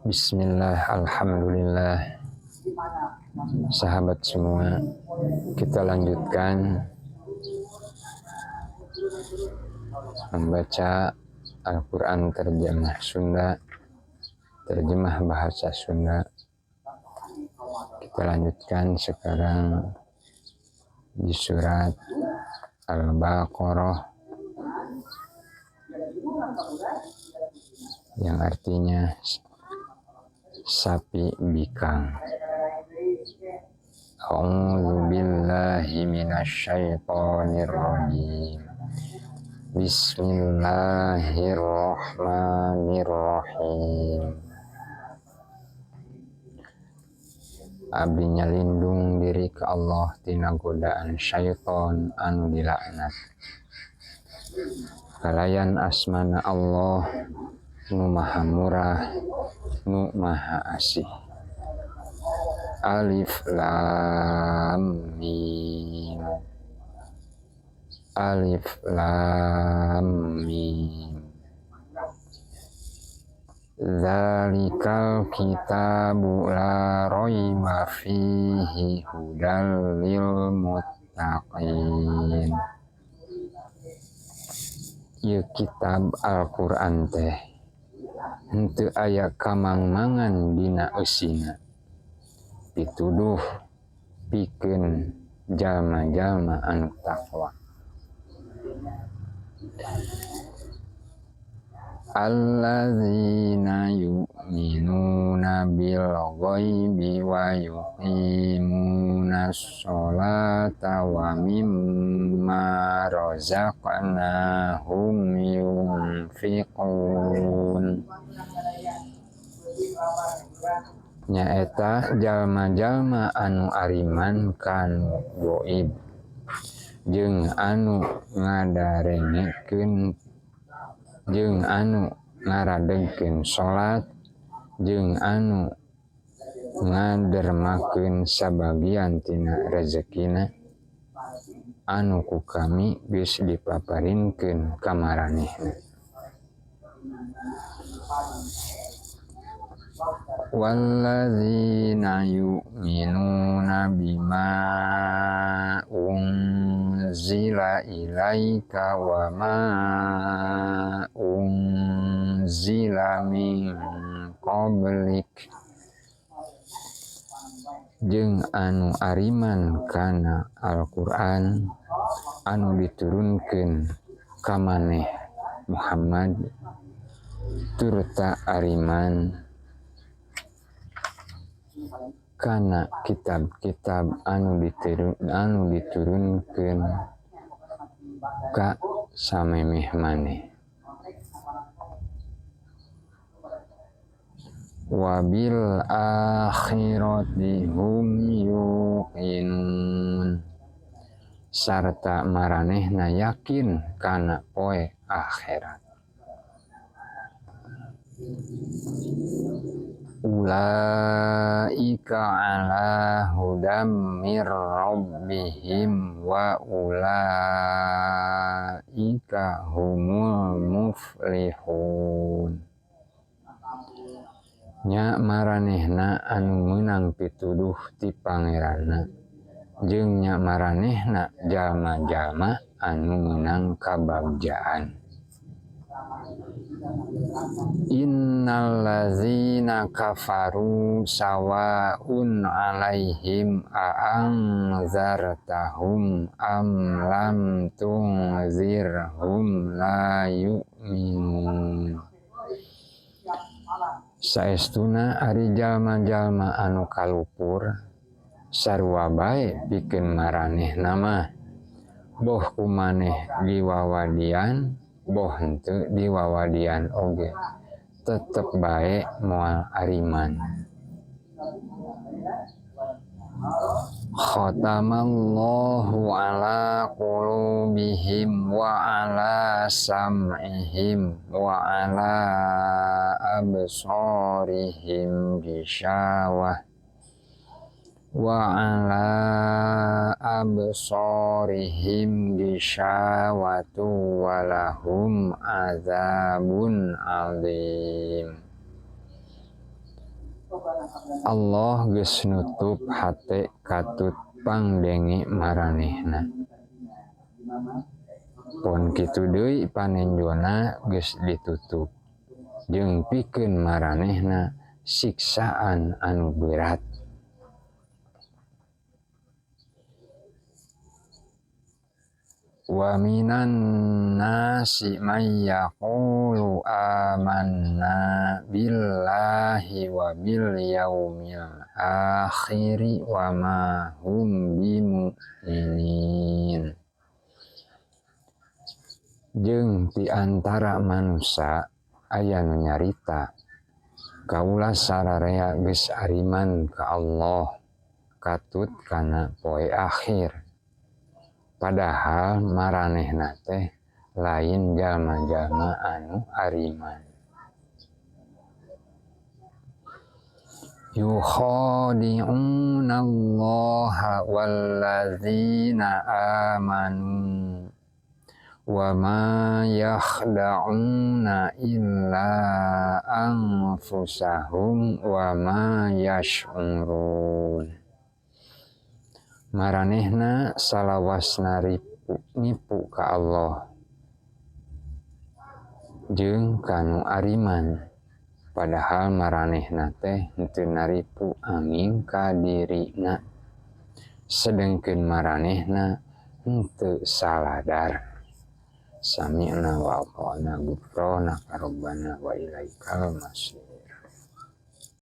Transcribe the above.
Bismillah, alhamdulillah. Sahabat semua, kita lanjutkan membaca Al-Quran terjemah Sunda, terjemah bahasa Sunda. Kita lanjutkan sekarang di surat Al-Baqarah yang artinya sapi bikang. A'udzu billahi minasyaitonir rajim. Bismillahirrahmanirrahim. Abdi nyalindung diri ke Allah tina godaan syaiton anu dilaknat. Kalayan asmana Allah nu maha murah, nu maha asih. Alif lam mim. Alif lam mim. Dzalikal kitabu la raiba fihi hudal lil muttaqin. Ieu kitab Al-Qur'an teh henteu aya kamangmangan dina eusina, pituduh pikeun jalma-jalma anu takwa. Alladzina yu'minuna bil ghaibi wa yuqimunas sholata wa mimma razaqnahum yunfiqun. Nyaeta jalma-jalma anu ariman kanu ghaib jeung anu ngadarengekeun jeung anu ngaradegkeun salat jeung anu ngadermakeun sabagian tina rezekina anu ku kami geus dipaparinkeun ka maranehna. Walladzina yu'minuna bima unzila ilaika wa ma unzila min qablik jeung anu ariman kana Al-Qur'an anu diturunkeun ka maneh Muhammad turta ariman kana kitab-kitab anu diturunkeun ka samemeh maneh. Wabil akhirati hum yuqinun. Sarta maranehna yakin kana poe akhirat. Ulaika ala hudam mir rabbihim wa ulaika humul muflihun. Nya maranehna anu meunang pituduh ti pangeranna jeung nya maranehna jalma-jalma anu meunang kabagjaan. Innal ladzina kafaru sawaun alaihim a'anzartahum am lam tunzirhum la yu'minun. Saestuna ari jalma-jalma anu kalupur sarua bae pikeun maranehna mah boh kumaneh diwawadian boh henteu diwawadian oge tetep bae moal ariman. Khatamallahu ala qulubihim wa ala sam'ihim wa ala absarihim ghishawah wa ala absarihim ghishawatu walahum adzabun alim. Allah geus nutup hate katut pangdenge maranehna. Pon kitu deui panenjona geus ditutup jeung pikeun maranehna siksaan anu berat. Wa minan nasi may yaqulu amanna billahi wa bil yaumil akhiri wa ma hum bimu'minin. Jeung ti antara manusia aya nu nyarita kaula sararea geus ariman ka Allah katut kana poe akhir. Padahal maranehna teh lain jalma-jalma anu ariman. Yukhadi'una Allaha walladzina amanu wa ma yakhda'una illa anfusahum wa ma yash'urun. Maranehna salawasna nipu ka Allah jeung kanu ariman, padahal maranehna teh henteu naripu angin ka dirina, sedengkeun maranehna henteu saladar. Sami'na wa ata'na ghufranaka rabbana wa ilaikal masir.